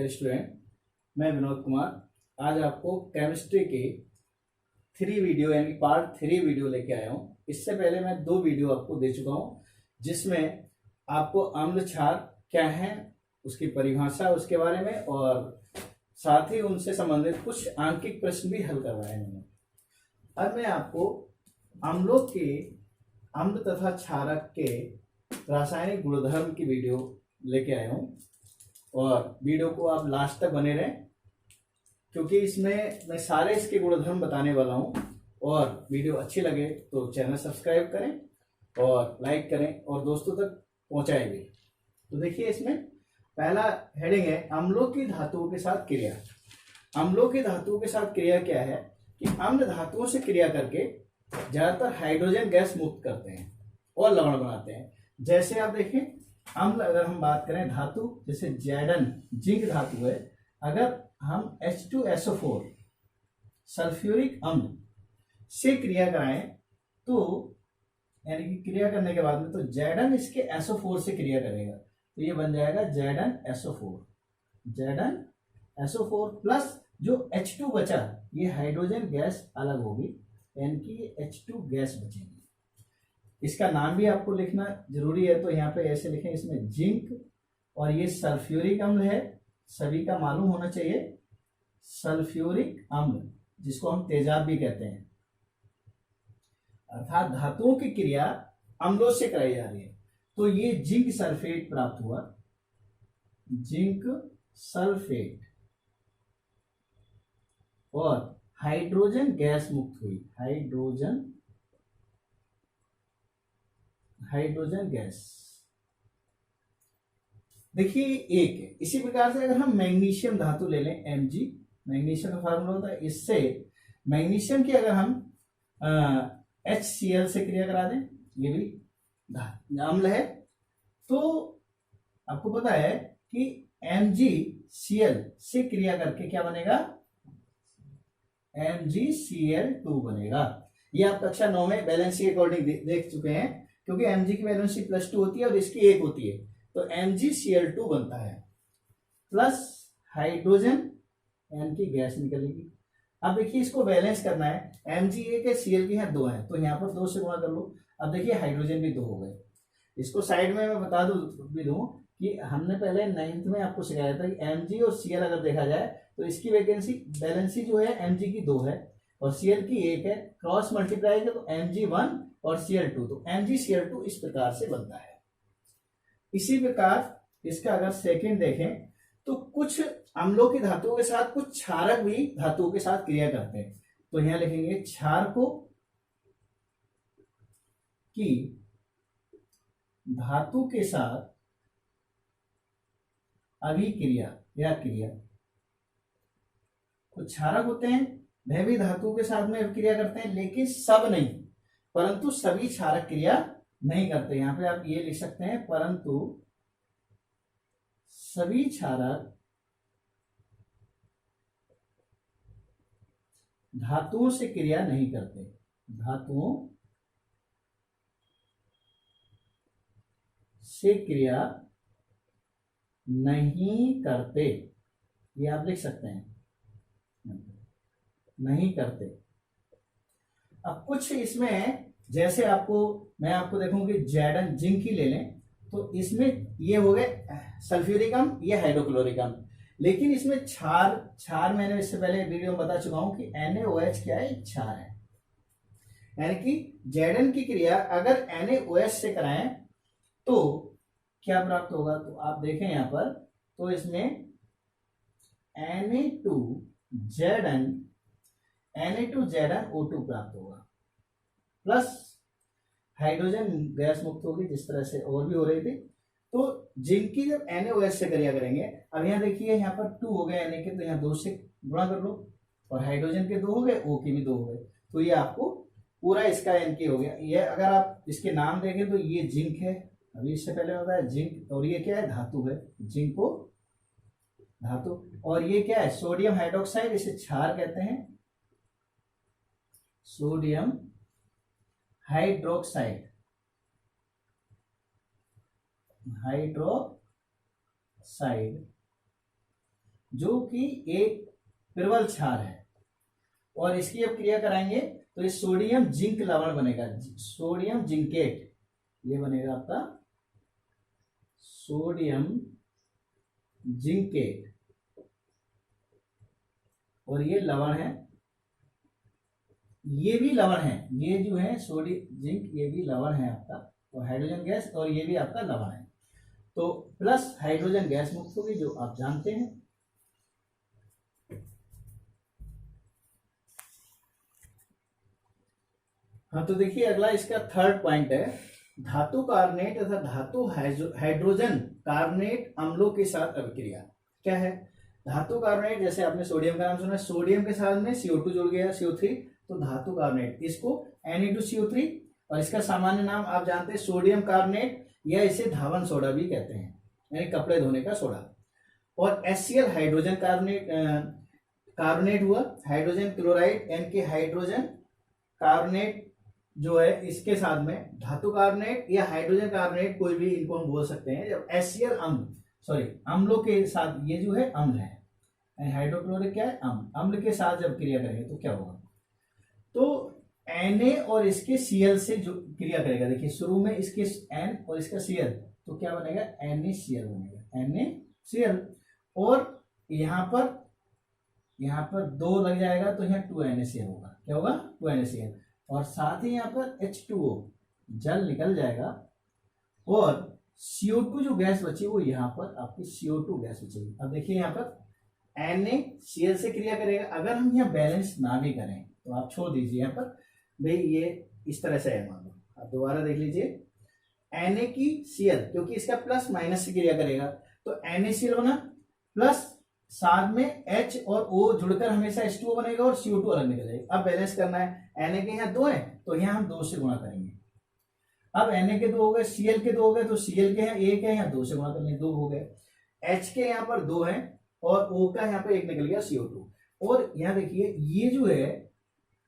Dear student, मैं विनोद कुमार आज आपको केमिस्ट्री के 3 वीडियो यानी पार्ट 3 वीडियो लेके आया हूँ। इससे पहले मैं 2 वीडियो आपको दे चुका हूँ जिसमें आपको अम्ल क्षार क्या है उसकी परिभाषा उसके बारे में और साथ ही उनसे संबंधित कुछ आंकिक प्रश्न भी हल करवाए मैंने। अब मैं आपको अम्लों के अम्ल तथा क्षारक के रासायनिक गुणधर्म की वीडियो लेके आया हूँ और वीडियो को आप लास्ट तक बने रहें क्योंकि इसमें मैं सारे इसके गुणधर्म बताने वाला हूँ। और वीडियो अच्छी लगे तो चैनल सब्सक्राइब करें और लाइक करें और दोस्तों तक पहुंचाएं भी। तो देखिए इसमें पहला हेडिंग है अम्लों की धातुओं के साथ क्रिया। अम्लों की धातुओं के साथ क्रिया क्या है कि अम्ल धातुओं से क्रिया करके ज्यादातर हाइड्रोजन गैस मुक्त करते हैं और लवण बनाते हैं। जैसे आप देखें अम्ल अगर हम बात करें धातु जैसे जैडन जिंक धातु है, अगर हम H2SO4 सल्फ्यूरिक अम्ल से क्रिया कराएं तो यानी कि क्रिया करने के बाद में तो जैडन इसके SO4 से क्रिया करेगा तो ये बन जाएगा जैडन SO4 प्लस जो H2 बचा ये हाइड्रोजन गैस अलग होगी यानी कि ये H2 गैस बचेगी। इसका नाम भी आपको लिखना जरूरी है तो यहाँ पे ऐसे लिखें, इसमें जिंक और ये सल्फ्यूरिक अम्ल है, सभी का मालूम होना चाहिए। सल्फ्यूरिक अम्ल जिसको हम तेजाब भी कहते हैं, अर्थात धातुओं की क्रिया अम्लों से कराई जा रही है तो ये जिंक सल्फेट प्राप्त हुआ, जिंक सल्फेट और हाइड्रोजन गैस मुक्त हुई, हाइड्रोजन गैस। देखिए एक है। इसी प्रकार से अगर हम मैग्नीशियम धातु ले लें Mg, मैग्नीशियम का फार्मूला होता है, इससे मैग्नीशियम की अगर हम HCl से क्रिया करा दें, ये भी अम्ल है, तो आपको पता है कि MgCl से क्रिया करके क्या बनेगा, MgCl2 बनेगा। ये आप कक्षा 9 में बैलेंस के अकॉर्डिंग देख चुके हैं क्योंकि Mg की वैलेंसी +2 होती है और इसकी 1 होती है तो MgCl2 बनता है प्लस हाइड्रोजन N की गैस निकलेगी। अब देखिए इसको बैलेंस करना है, Mg एक है Cl की है 2 है तो यहाँ पर 2 से गुणा कर लो। अब देखिए हाइड्रोजन भी 2 हो गए। इसको साइड में मैं बता दूं कि हमने पहले 9th में आपको सिखाया था कि Mg और Cl अगर देखा जाए तो इसकी बैलेंसी जो है Mg की 2 है और Cl की 1 है, क्रॉस मल्टीप्लाई तो Mg1 और Cl2 तो MgCl2 इस प्रकार से बनता है। इसी प्रकार इसका अगर सेकंड देखें तो कुछ अम्लों की धातुओं के साथ कुछ क्षारक भी धातुओं के साथ क्रिया करते हैं तो यहां लिखेंगे क्षारकों की धातु के साथ अभिक्रिया या क्रिया। कुछ क्षारक होते हैं वह भी धातु के साथ में क्रिया करते हैं लेकिन सब नहीं, परंतु सभी क्षारक क्रिया नहीं करते। यहां पे आप ये लिख सकते हैं परंतु सभी क्षारक धातुओं से क्रिया नहीं करते, धातुओं से क्रिया नहीं करते, ये आप लिख सकते हैं, नहीं करते। अब कुछ इसमें जैसे मैं आपको देखूं कि जैडन जिंक ही ले लें तो इसमें ये हो गए सल्फ्यूरिक अम्ल, ये हाइड्रोक्लोरिक अम्ल, लेकिन इसमें क्षार मैंने इससे पहले वीडियो में बता चुका हूं कि NaOH क्या है, क्षार है। यानी कि जैडन की क्रिया अगर NaOH से कराएं तो क्या प्राप्त होगा, तो आप देखें यहां पर तो इसमें Na2Zn प्राप्त होगा प्लस हाइड्रोजन गैस मुक्त होगी जिस तरह से और भी हो रही थी। तो जिनकी जब NaOH से क्रिया करेंगे, अब यहाँ देखिए यहाँ पर 2 हो गए Na के तो यहाँ 2 से गुणा कर लो और हाइड्रोजन के 2 हो गए, O के भी 2 हो गए तो ये आपको पूरा इसका N हो गया। ये अगर आप इसके नाम देखें तो ये जिंक है, अभी इससे पहले होता है जिंक, और ये क्या है, धातु है, जिंक को धातु, और ये क्या है, सोडियम हाइड्रोक्साइड, इसे क्षार कहते हैं, सोडियम हाइड्रोक्साइड, जो कि एक प्रबल क्षार है, और इसकी अब क्रिया कराएंगे तो ये सोडियम जिंक लवण बनेगा, सोडियम जिंकेट, ये बनेगा आपका सोडियम जिंकेट, और ये लवण है, ये भी लवण है, ये जो है सोडियम जिंक ये भी लवण है आपका, तो हाइड्रोजन गैस, और ये भी आपका लवण है, तो प्लस हाइड्रोजन गैस मुक्त होगी जो आप जानते हैं। हाँ, तो देखिए अगला इसका थर्ड पॉइंट है, धातु कार्बोनेट तथा धातु हाइड्रोजन कार्बोनेट अम्लों के साथ अभिक्रिया। क्या है धातु कार्बोनेट? जैसे आपने सोडियम का नाम सुना, सोडियम के साथ में CO2 जुड़ गया, CO3, तो धातु कार्बोनेट, इसको Na2CO3, और इसका सामान्य नाम आप जानते हैं सोडियम कार्बोनेट, या इसे धावन सोडा भी कहते हैं, यानी कपड़े धोने का सोडा। और HCl हाइड्रोजन कार्बोनेट हुआ, हाइड्रोजन क्लोराइड यानी कि हाइड्रोजन कार्बोनेट जो है, इसके साथ में धातु कार्बोनेट या हाइड्रोजन कार्बोनेट, कोई भी इनको हम बोल सकते हैं। जब HCl अम्लों के साथ, ये जो है अम्ल है, हाइड्रोक्लोरिक क्या है अम्ल, अम्ल के साथ जब क्रिया करेंगे तो क्या होगा, तो Na और इसके Cl से जो क्रिया करेगा, देखिए शुरू में इसके N और इसका Cl, तो क्या बनेगा NaCl बनेगा, NaCl, और यहाँ पर 2 लग जाएगा तो यहाँ 2NaCl होगा, क्या होगा 2NaCl, और साथ ही यहाँ पर H2O जल निकल जाएगा, और CO2 जो गैस बची वो यहाँ पर आपकी CO2 गैस बचेगी। अब देखिए यहाँ पर NaCl से क्रिया करेगा, अगर हम यहाँ बैलेंस ना भी करें तो आप छोड़ दीजिए, यहाँ पर भाई ये इस तरह से है, मान लो आप दोबारा देख लीजिए, Na की Cl, क्योंकि इसका प्लस माइनस से क्रिया करेगा, तो NaCl बना, प्लस साथ में H और O जुड़कर हमेशा H2O बनेगा, और CO2 अलग निकल जाएगा। अब बैलेंस करना है, Na के यहाँ 2 है तो यहाँ हम 2 से गुणा करेंगे, अब Na के 2 हो गए, Cl के 2 हो गए, तो Cl के यहाँ 1 है, यहाँ 2 से गुणा कर लेंगे, 2 हो गए, H के यहाँ पर 2 है, और O का यहाँ पर 1 निकल गया CO2, और यहाँ देखिए ये जो है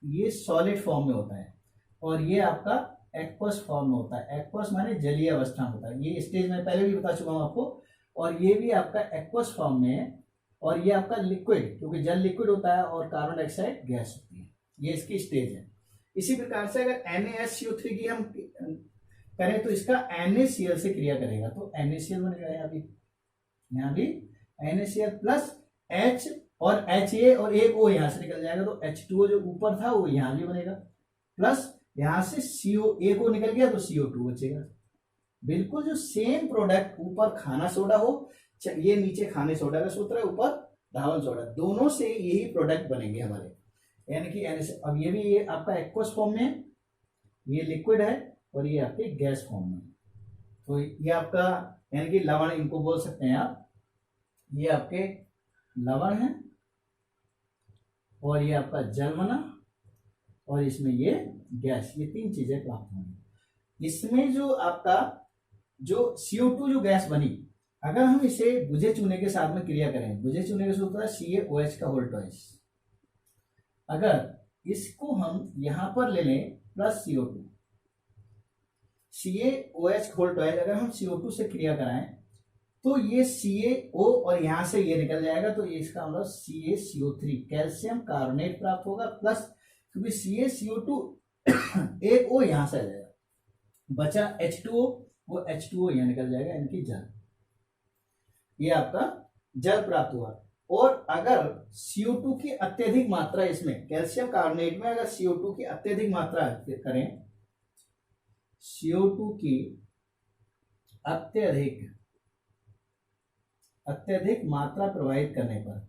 ये सॉलिड फॉर्म में होता है, और ये आपका एक्वस फॉर्म में होता है, एक्वस माने जलीय अवस्था में होता है, ये स्टेज में पहले भी बता चुका हूं आपको, और ये भी आपका एक्वस फॉर्म में है, और ये आपका लिक्विड, क्योंकि जल लिक्विड होता है और कार्बन डाइऑक्साइड गैस होती है, ये इसकी स्टेज है। इसी प्रकार से अगर NaSCO3 की हम करें तो इसका NaCl से क्रिया करेगा, तो NaCl बनेगा, यहाँ भी NaCl प्लस H और Ha और एक O यहाँ से निकल जाएगा, तो H2O जो ऊपर था वो यहाँ भी बनेगा, प्लस यहाँ से CO एक O निकल गया तो CO2 बचेगा। बिल्कुल जो सेम प्रोडक्ट, ऊपर खाना सोडा हो, ये नीचे खाने सोडा का सूत्र है, ऊपर धावन सोडा, दोनों से यही प्रोडक्ट बनेंगे हमारे, यानी कि अब ये भी ये आपका एक्वस फॉर्म में, ये लिक्विड है, और ये आपके गैस फॉर्म में, तो ये आपका यानी कि लवण इनको बोल सकते हैं आप, ये आपके लवण है, और ये आपका जल बना, और इसमें ये गैस, ये 3 चीजें प्राप्त होंगी। इसमें जो आपका जो CO2 जो गैस बनी, अगर हम इसे बुझे चूने के साथ में क्रिया करें, बुझे चूने का सूत्र है CaOH का होल ट्वाइस, अगर इसको हम यहां पर ले लें plus CO2, CaOH whole twice, अगर हम CO2 से क्रिया कराएं तो ये CaO और यहां से ये निकल जाएगा, तो ये इसका मतलब CaCO3 कैल्शियम कार्बोनेट प्राप्त होगा, प्लस क्योंकि CaCO2 एक O यहां से आ जाएगा, बचा H2O, वो H2O यहां निकल जाएगा, इनकी जल, ये आपका जल प्राप्त हुआ। और अगर CO2 की अत्यधिक मात्रा, इसमें कैल्शियम कार्बोनेट में अगर CO2 की अत्यधिक मात्रा करें, CO2 की अत्यधिक मात्रा प्रवाहित करने पर,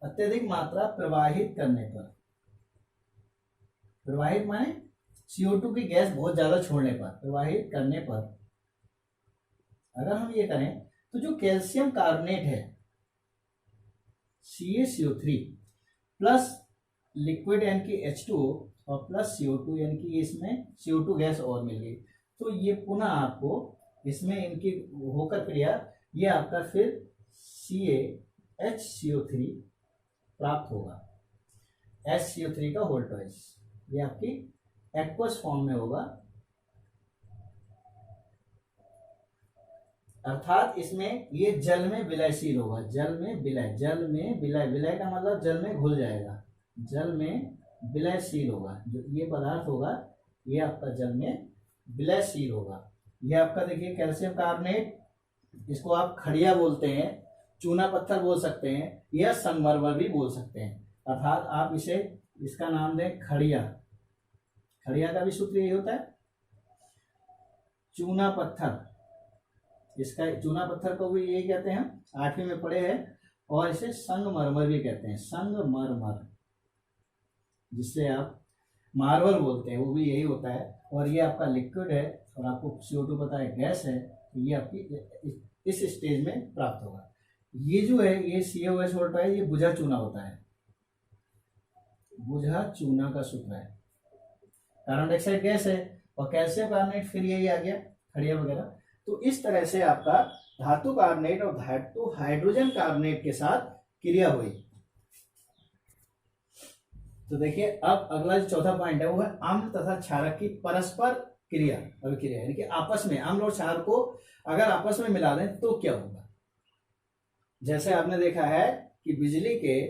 अत्यधिक मात्रा प्रवाहित करने पर, प्रवाहित माने CO2 की गैस बहुत ज्यादा छोड़ने पर, प्रवाहित करने पर अगर हम ये करें तो जो कैल्शियम कार्बोनेट है CaCO3 प्लस लिक्विड यानी कि H2O और प्लस CO2 यानी कि इसमें CO2 गैस और मिल गई, तो ये पुनः आपको इसमें इनकी होकर क्रिया, ये आपका फिर CaHCO3 प्राप्त होगा, HCO3 का होल ट्वाइस, ये आपकी एक्वस फॉर्म में होगा। अर्थात इसमें ये जल में विलयशील होगा, जल में विलय, विलय का मतलब जल में घुल जाएगा, जल में विलयशील होगा। जो ये पदार्थ होगा ये आपका जल में विलयशील होगा। ये आपका देखिए कैल्शियम कार्बोनेट, इसको आप खड़िया बोलते हैं, चूना पत्थर बोल सकते हैं, या संगमरमर भी बोल सकते हैं। अर्थात आप इसे, इसका नाम दें खड़िया, खड़िया का भी सूत्र यही होता है चूना पत्थर, इसका चूना पत्थर को भी यही कहते हैं, हम 8वीं में पढ़े हैं। और इसे संगमरमर भी कहते हैं, संगमरमर, जिससे आप मार्बल बोलते हैं, वो भी यही होता है। और ये आपका लिक्विड है और आपको CO2 पता है गैस है, तो ये आपकी इस स्टेज में प्राप्त होगा। ये जो है ये CaOH होता है, ये बुझा चूना होता है, बुझा चूना का सूत्र है। कार्बन डाइऑक्साइड गैस है और कैल्शियम कार्बोनेट फिर यही आ गया खड़िया वगैरह। तो इस तरह से आपका धातु कार्बोनेट और धातु हाइड्रोजन कार्बोनेट के साथ क्रिया हुई। तो देखिए अब अगला जो चौथा पॉइंट है वो है अम्ल तथा क्षारक की परस्पर क्रिया, अभिक्रिया, यानी कि आपस में अम्ल और क्षार को अगर आपस में मिला दें तो क्या होगा। जैसे आपने देखा है कि बिजली के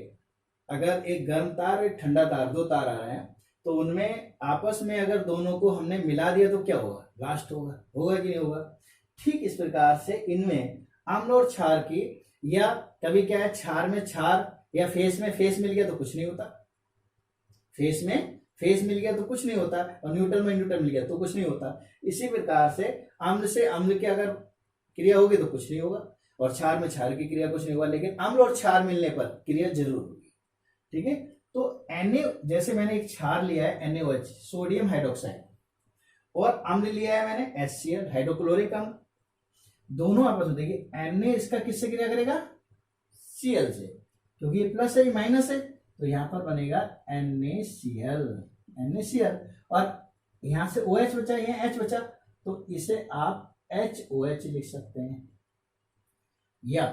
अगर एक गर्म तार और एक ठंडा तार, दो तार आ रहे हैं, तो उनमें आपस में अगर दोनों को हमने मिला दिया तो क्या होगा, ब्लास्ट होगा, होगा कि नहीं होगा। ठीक इस प्रकार से इनमें अम्ल और क्षार की, या कभी क्या है क्षार में क्षार या फेस में फेस मिल गया तो कुछ नहीं होता, फेस में फेस मिल गया तो कुछ नहीं होता, और न्यूट्रल में न्यूट्रल मिल गया तो कुछ नहीं होता। इसी प्रकार से अम्ल की अगर क्रिया होगी तो कुछ नहीं होगा, और क्षार में क्षार की क्रिया कुछ नहीं होगा, लेकिन अम्ल और क्षार मिलने पर क्रिया जरूर होगी। ठीक है, तो Na, जैसे मैंने एक क्षार लिया है NaOH, सोडियम हाइड्रोक्साइड, और अम्ल लिया है मैंने HCl, हाइड्रोक्लोरिक अम्ल, दोनों आपस में देखिए Na इसका किससे क्रिया करेगा, Cl से, क्योंकि ये प्लस है ये माइनस है, तो यहां पर बनेगा NaCl, और यहां से OH बचा, यहाँ H बचा, तो इसे आप HOH लिख सकते हैं, या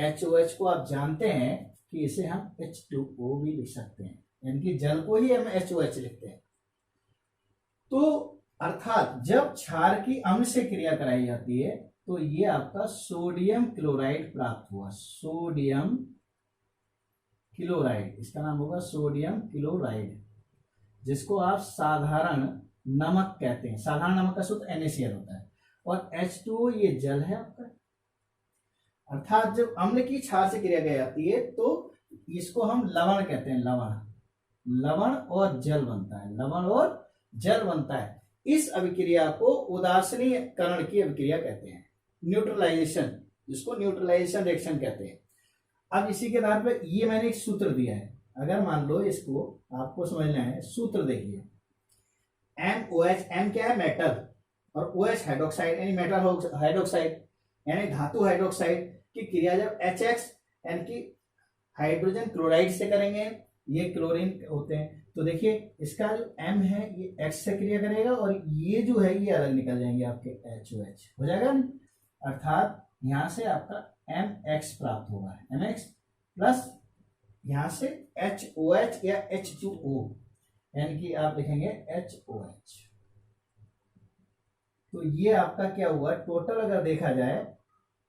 HOH को आप जानते हैं कि इसे हम H2O भी लिख सकते हैं, यानी कि जल को ही हम HOH लिखते हैं। तो अर्थात जब क्षार की अम्ल से क्रिया कराई जाती है तो ये आपका सोडियम क्लोराइड प्राप्त हुआ, सोडियम क्लोराइड, इसका नाम होगा सोडियम क्लोराइड, जिसको आप साधारण नमक कहते हैं। साधारण नमक का सूत्र NaCl होता है, और H2O ये जल है आपका। अर्थात जब अम्ल की क्षार से क्रिया की जाती है तो इसको हम लवण कहते हैं, लवण और जल बनता है, लवण और जल बनता है। इस अभिक्रिया को उदासीनीकरण की अभिक्रिया कहते हैं, न्यूट्रलाइजेशन, जिसको न्यूट्रलाइजेशन रिएक्शन कहते हैं। अब इसी के आधार पर ये मैंने एक सूत्र दिया है, अगर मान लो इसको आपको समझना है, सूत्र देखिए, MOH, M क्या है मेटल, और OH हाइड्रोक्साइड यानी मेटल हाइड्रोक्साइड यानी धातु हाइड्रोक्साइड की क्रिया जब HX यानी कि हाइड्रोजन क्लोराइड से करेंगे, ये क्लोरीन होते हैं, तो देखिए इसका जो M है ये X से क्रिया करेगा, और ये जो है ये अलग निकल जाएंगे आपके HOH हो जाएगा ना। अर्थात यहां से आपका MX प्राप्त होगा, MX प्लस यहां से HOH या H2O, यानी कि आप लिखेंगे HOH। तो ये आपका क्या हुआ, टोटल अगर देखा जाए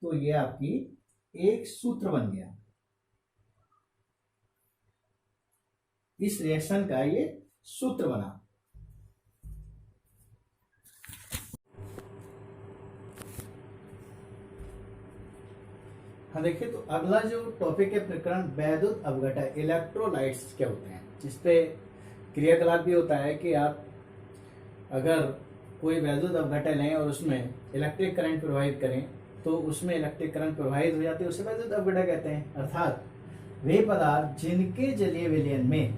तो ये आपकी एक सूत्र बन गया, इस रिएक्शन का ये सूत्र बना। हाँ देखिए, तो अगला जो टॉपिक है प्रकरण वैद्युत अपघटन, इलेक्ट्रोलाइट्स क्या होते हैं, इस पे क्रियाकलाप भी होता है कि आप अगर कोई वैद्युत अपघटन लें और उसमें इलेक्ट्रिक करंट प्रवाहित करें तो उसमें इलेक्ट्रिक करंट प्रवाहित हो जाती है, उसे वैद्युत अपघटन कहते हैं। अर्थात वे पदार्थ जिनके जलीय विलयन में,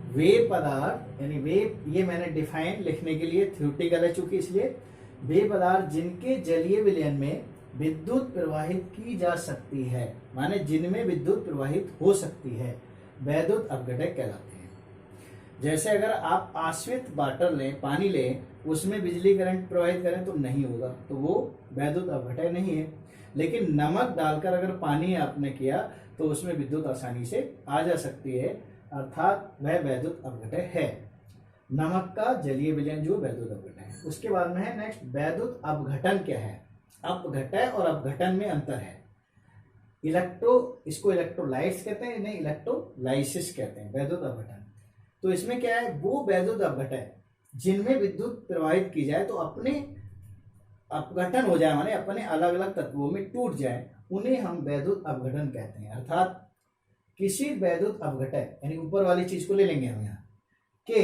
वे पदार्थ यानी वे, ये मैंने डिफाइन लिखने के लिए थ्योरेटिकल है चूंकि, इसलिए वे पदार्थ जिनके जलीय विलयन में विद्युत प्रवाहित की जा सकती है, माने जिनमें विद्युत प्रवाहित हो सकती है, वैद्युत अपघटक कहलाते हैं। जैसे अगर आप आश्रित वाटर लें, पानी लें, उसमें बिजली करंट प्रवाहित करें तो नहीं होगा, तो वो वैद्युत अपघटक नहीं है। लेकिन नमक डालकर अगर पानी आपने किया तो उसमें विद्युत आसानी से आ जा सकती है, अर्थात वह वैद्युत अपघटक है। नमक का जलीय विलयन जो वैद्युत अपघटन है। उसके बाद में है नेक्स्ट, वैद्युत अपघटन क्या है। अपघटय और अपघटन में अंतर है। इसको इलेक्ट्रोलाइट्स कहते हैं, इन्हें इलेक्ट्रोलाइसिस कहते हैं, वैद्युत अपघटन। तो इसमें क्या है, वो वैद्युत अपघटय जिनमें विद्युत प्रवाहित की जाए तो अपने अपघटन हो जाए, माने अपने अलग अलग तत्वों में टूट जाए, उन्हें हम वैद्युत अपघटन कहते हैं। अर्थात किसी वैद्युत अपघटय यानी ऊपर वाली चीज को ले लेंगे हम यहाँ के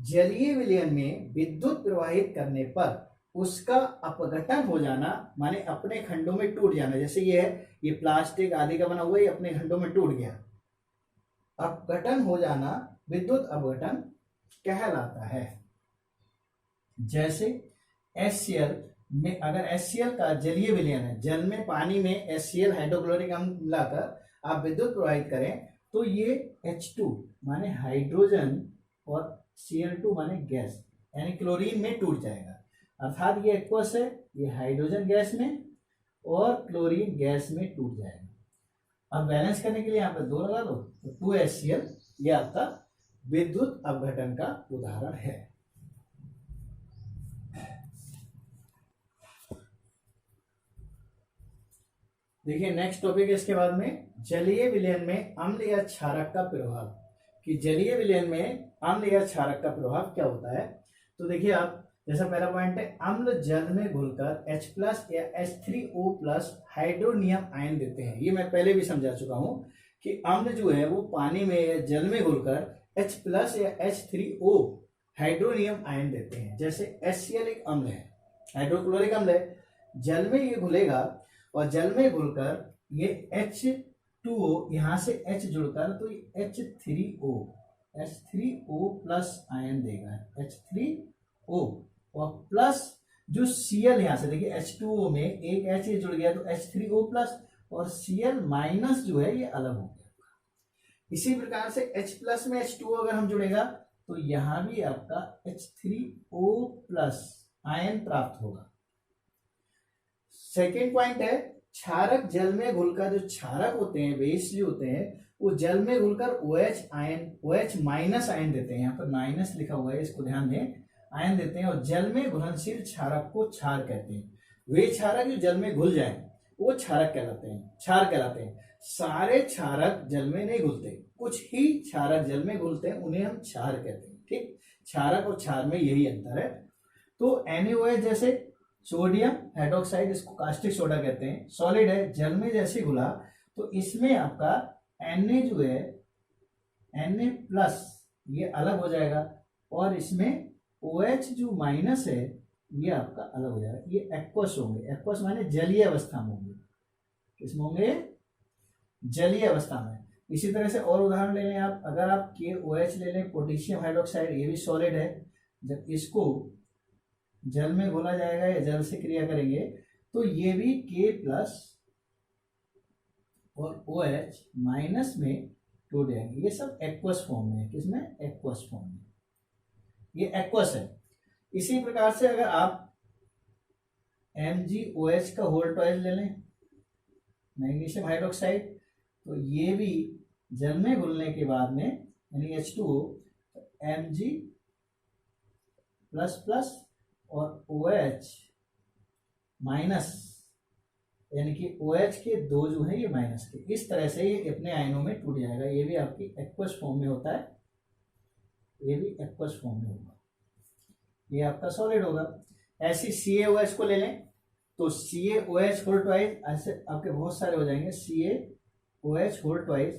जलीय विलयन में विद्युत प्रवाहित करने पर उसका अपघटन हो जाना, माने अपने खंडों में टूट जाना। जैसे ये है, ये प्लास्टिक आदि का बना हुआ, ये अपने खंडों में टूट गया, अपघटन हो जाना विद्युत अपघटन कहलाता है। जैसे HCl में, अगर HCl का जलीय विलयन है, जल में पानी में HCl हाइड्रोक्लोरिक अम्ल मिलाकर आप विद्युत प्रवाहित करें तो ये H2 माने हाइड्रोजन और Cl2 माने गैस यानी क्लोरीन में टूट जाएगा। अर्थात ये एक्वस है, ये हाइड्रोजन गैस में और क्लोरीन गैस में टूट जाएगा। अब बैलेंस करने के लिए यहाँ पर 2 लगा दो तो 2HCl, ये आपका विद्युत अपघटन का उदाहरण है। देखिए नेक्स्ट टॉपिक है इसके बाद में, जलीय विलयन में अम्ल या क्षारक का प्रभाव। कि जलीय विलयन में अम्ल या क्षारक का प्रभाव क्या होता है। तो देखिए आप, जैसा पहला पॉइंट है, अम्ल जल में घुलकर H+ या H3O+ हाइड्रोनियम आयन देते हैं। ये मैं पहले भी समझा चुका हूं कि अम्ल जो है वो पानी में या जल में घुलकर H+ या H3O हाइड्रोनियम आयन देते हैं। जैसे HCl एक अम्ल है, हाइड्रोक्लोरिक अम्ल है, जल में ये घुलेगा और जल में घुलकर ये H2O, यहां से H जुड़कर तो ये H3O+ आयन देगा, H3O और प्लस जो Cl, यहां से देखिए H2O में एक H जुड़ गया तो H3O+ और Cl- जो है ये अलग हो गया। इसी प्रकार से H+ में H2O अगर हम जुड़ेगा तो यहां भी आपका H3O+ आयन प्राप्त होगा। सेकेंड पॉइंट है, क्षारक जल में घुलकर, जो क्षारक होते हैं, बेस जो होते हैं, वो जल में घुलकर OH- आयन देते हैं। यहाँ पर माइनस लिखा हुआ है, इसको ध्यान दें, आयन देते हैं और जल में घुलनशील क्षारक को क्षार कहते हैं। वे क्षारक जो जल में घुल जाए वो क्षारक कहलाते हैं, क्षार कहलाते हैं। सारे क्षारक जल में नहीं घुलते, कुछ ही क्षारक जल में घुलते हैं, उन्हें हम क्षार कहते हैं। ठीक, क्षारक और क्षार में यही अंतर है। तो NaOH जैसे सोडियम हाइड्रोक्साइड, इसको कास्टिक सोडा कहते हैं, सॉलिड है, जल में जैसे घुला तो इसमें आपका Na जो है, Na+ ये अलग हो जाएगा और इसमें OH जो माइनस है ये आपका अलग हो जाएगा। ये एक्वस होंगे, एक्वस माने जलीय अवस्था में होंगे। किसमें होंगे, जलीय अवस्था में। इसी तरह से और उदाहरण ले लें आप, अगर आप KOH ले लें, पोटेशियम हाइड्रोक्साइड, ये भी सॉलिड है, जब इसको जल में घोला जाएगा या जल से क्रिया करेंगे तो ये भी K+ और OH- में टूट जाएंगे। ये सब एक्वस फॉर्म में है, किसमें, एक्वस फॉर्म में, ये एक्वस है। इसी प्रकार से अगर आप MgOH का होल ट्वाइस ले लें, मैग्नीशियम हाइड्रोक्साइड, तो ये भी जल में घुलने के बाद में यानी H2O, तो Mg++ और OH- यानी कि OH के 2 जो है ये माइनस के, इस तरह से ये अपने आयनों में टूट जाएगा। ये भी आपकी एक्वस फॉर्म में होता है, ये भी एक्वस फॉर्म में होगा, ये आपका सॉलिड होगा। ऐसी CaOH को ले लें तो CaOH होल ट्वाइस, ऐसे आपके बहुत सारे हो जाएंगे, CaOH होल ट्वाइस,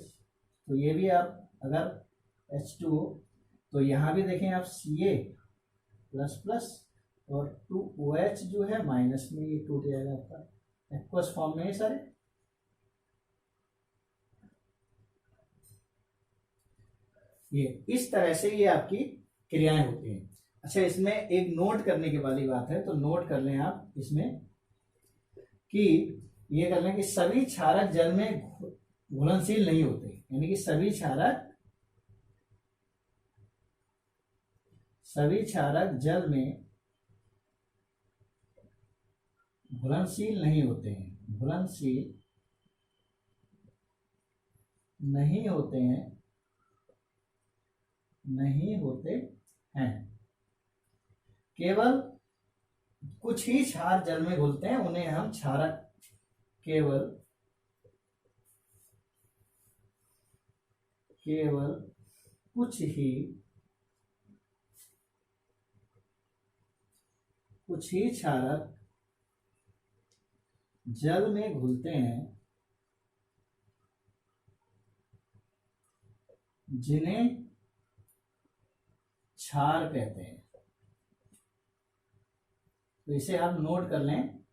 तो ये भी आप अगर H2O, तो यहां भी देखें आप Ca++ और 2OH जो है माइनस में, ये टूट जाएगा आपका, एक्वस फॉर्म में है सारे। ये इस तरह से ये आपकी क्रियाएं होती हैं। अच्छा, इसमें एक नोट करने की वाली बात है, तो नोट कर लें आप इसमें कि ये कर लें कि सभी क्षारक जल में घुलनशील नहीं होते, यानी कि सभी क्षारक जल में घुलनशील नहीं होते हैं, घुलनशील नहीं होते हैं, नहीं होते हैं। केवल कुछ ही क्षार जल में घुलते हैं, उन्हें हम क्षारक, केवल कुछ ही क्षारक जल में घुलते हैं, जिन्हें क्षार कहते हैं। तो इसे आप नोट कर लें